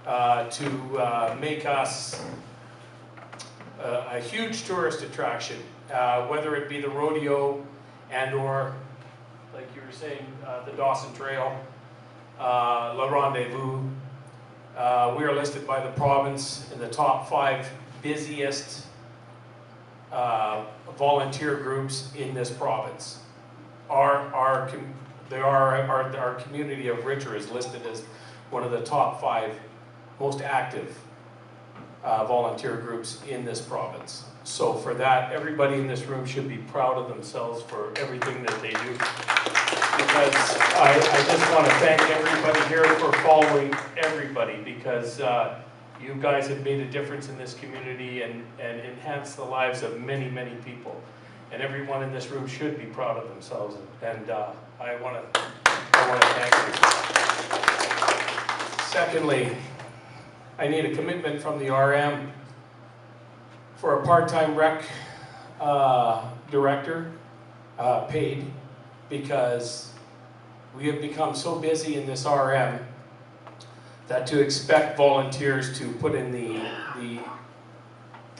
to make us a huge tourist attraction, whether it be the rodeo and or, like you were saying, the Dawson Trail, Le Rendezvous. We are listed by the province in the top 5 busiest volunteer groups in this province. Our community of Richer is listed as one of the top 5 most active volunteer groups in this province. So for that, everybody in this room should be proud of themselves for everything that they do. Because I just want to thank everybody here for following everybody, because you guys have made a difference in this community and enhanced the lives of many, many people. And everyone in this room should be proud of themselves. And I want to thank you. Secondly, I need a commitment from the RM for a part-time rec director, paid, because we have become so busy in this RM that to expect volunteers to put in the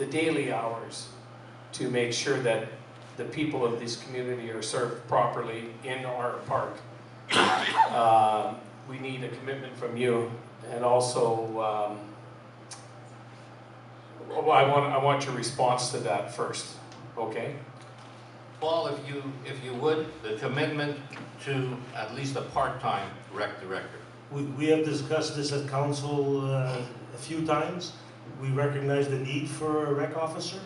daily hours to make sure that the people of this community are served properly in our park. We need a commitment from you, and also I want your response to that first, okay? Paul, if you would, the commitment to at least a part-time rec director. We have discussed this at council a few times. We recognize the need for a rec officer,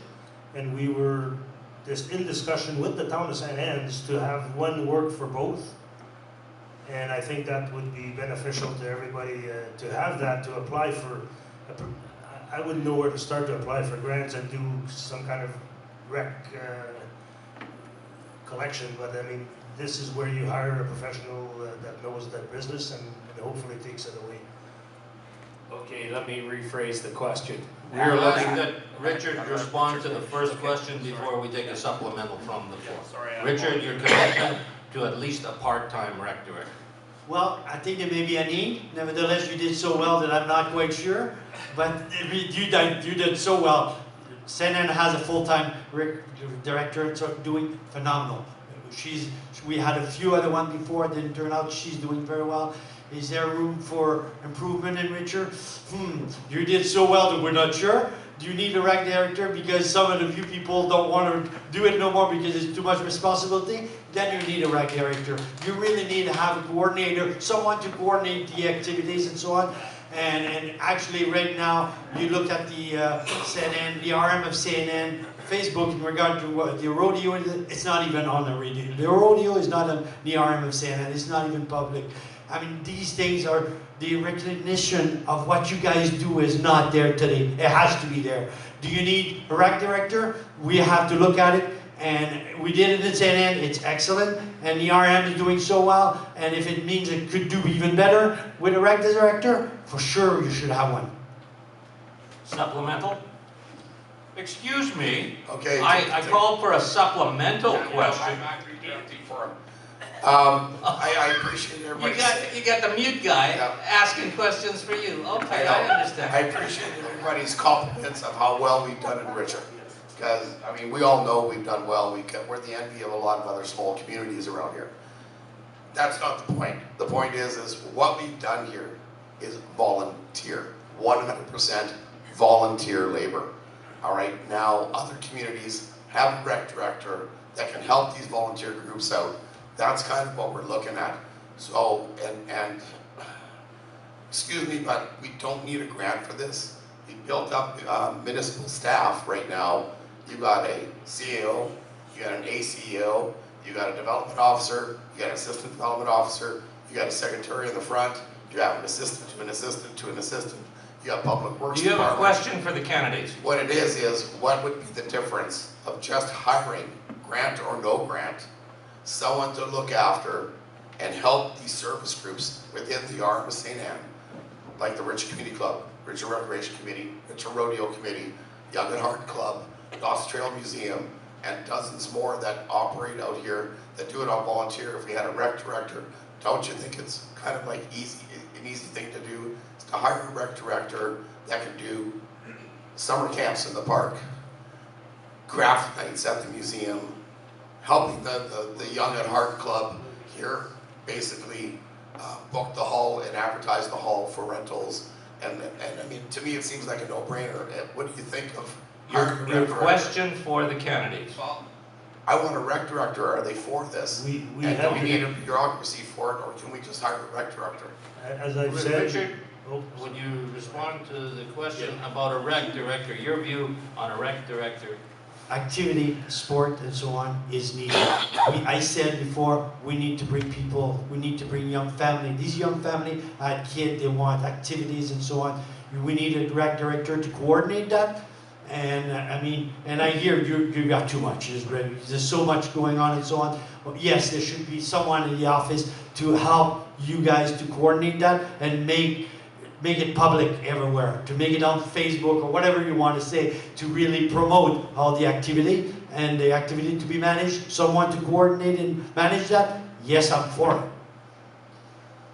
and we were just in discussion with the town of St. Anne's to have one work for both. And I think that would be beneficial to everybody to have that, to apply for. I wouldn't know where to start to apply for grants and do some kind of rec collection, but I mean, this is where you hire a professional that knows that business and hopefully takes it away. Okay, let me rephrase the question. We're looking that Richard respond to the first question before we take a supplemental from the floor. Richard, your commitment to at least a part-time rec director. Well, I think there may be a need. Nevertheless, you did so well that I'm not quite sure. But you did so well. St. Anne has a full-time director, so doing phenomenal. We had a few other ones before, it didn't turn out. She's doing very well. Is there room for improvement in Richard? You did so well that we're not sure. Do you need a rec director because some of the few people don't want to do it no more because it's too much responsibility? Then you need a rec director. You really need to have a coordinator, someone to coordinate the activities and so on. And actually right now, you look at the CNN, the RM of CNN, Facebook in regard to the rodeo, it's not even on the radio. The rodeo is not on the RM of CNN, it's not even public. I mean, these things are, the recognition of what you guys do is not there today. It has to be there. Do you need a rec director? We have to look at it. And we did it in St. Anne, it's excellent. And the RM is doing so well. And if it means it could do even better with a rec director, for sure you should have one. Supplemental? Excuse me. Okay. I called for a supplemental question. I'm reacting for him. I appreciate everybody. You got the mute guy asking questions for you. Okay, I understand. I appreciate everybody's compliments of how well we've done in Richard. Because, I mean, we all know we've done well. We're the envy of a lot of other small communities around here. That's not the point. The point is what we've done here is volunteer. 100% volunteer labor. All right, now other communities have a rec director that can help these volunteer groups out. That's kind of what we're looking at. So, and excuse me, but we don't need a grant for this. We built up municipal staff right now. You got a CEO, you got an ACEO, you got a development officer, you got an assistant development officer, you got a secretary in the front, you have an assistant to an assistant to an assistant, you got public works. Do you have a question for the candidates? What it is what would be the difference of just hiring, grant or no grant, someone to look after and help these service groups within the RM of St. Anne, like the Richard Community Club, Richard Recreation Committee, Richard Rodeo Committee, Young at Heart Club, Dawson Trail Museum, and dozens more that operate out here that do it on volunteer. If we had a rec director, don't you think it's kind of like easy? an easy thing to do is to hire a rec director that can do summer camps in the park, craft nights at the museum, helping the Young at Heart Club here basically book the hall and advertise the hall for rentals. And I mean, to me, it seems like a no-brainer. What do you think of hiring a rec Your director? question for the candidates. Well, I want a rec director. Are they for this? We And do have, we need a bureaucracy for it, or can we just hire a rec director? as I've said. Richard, Oh, would you respond to the question about a rec director, your view on a rec director? Activity, sport, and so on is needed. I said before, we need to bring people, we need to bring young family. These young family had kids, they want activities and so on. We need a rec director to coordinate that. And I mean, and I hear you got too much. There's so much going on and so on. But yes, there should be someone in the office to help you guys to coordinate that and make it public everywhere, to make it on Facebook or whatever you want to say, to really promote all the activity and the activity to be managed. Someone to coordinate and manage that, yes, I'm for it.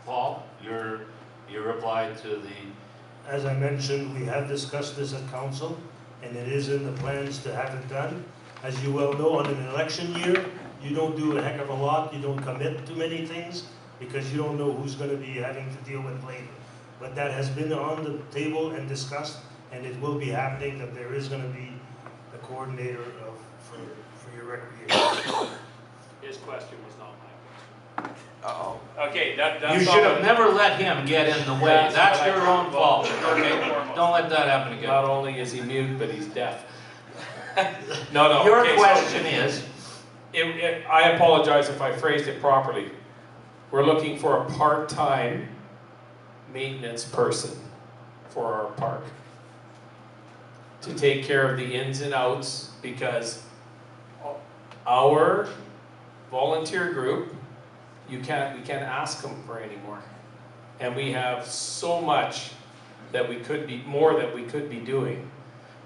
Paul, your reply to the, as I mentioned, we have discussed this at council, and it is in the plans to have it done. As you well know, on an election year, you don't do a heck of a lot, you don't commit to many things, because you don't know who's going to be having to deal with later. But that has been on the table and discussed, and it will be happening, that there is going to be a coordinator for your recreation. His question was not my question. Uh-oh. Okay, that's you should have never let him get in the way. That's your own fault, okay? Don't let that happen again. Not only is he mute, but he's deaf. No, Your okay, question so is, I apologize if I phrased it properly. We're looking for a part-time maintenance person for our park to take care of the ins and outs, because our volunteer group, we can't ask them for any more. And we have so much that we could be doing,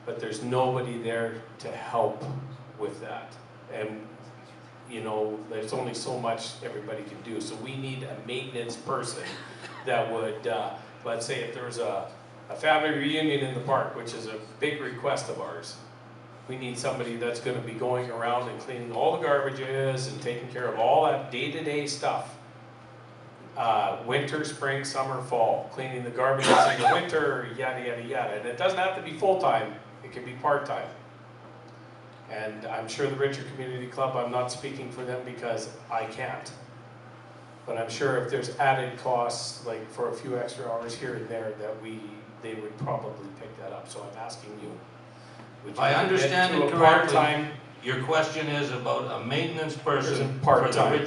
but there's nobody there to help with that. And you know, there's only so much everybody can do. So we need a maintenance person that would, let's say if there's a family reunion in the park, which is a big request of ours, we need somebody that's going to be going around and cleaning all the garbages and taking care of all that day-to-day stuff. Winter, spring, summer, fall, cleaning the garbages in the winter, yada, yada, yada. And it doesn't have to be full-time, it can be part-time. And I'm sure the Richard Community Club, I'm not speaking for them because I can't. But I'm sure if there's added costs, like for a few extra hours here and there, that they would probably pick that up. So I'm asking you. Would if you I get understand to it a correctly, part-time your question is about a maintenance person person, for the part-time. Richard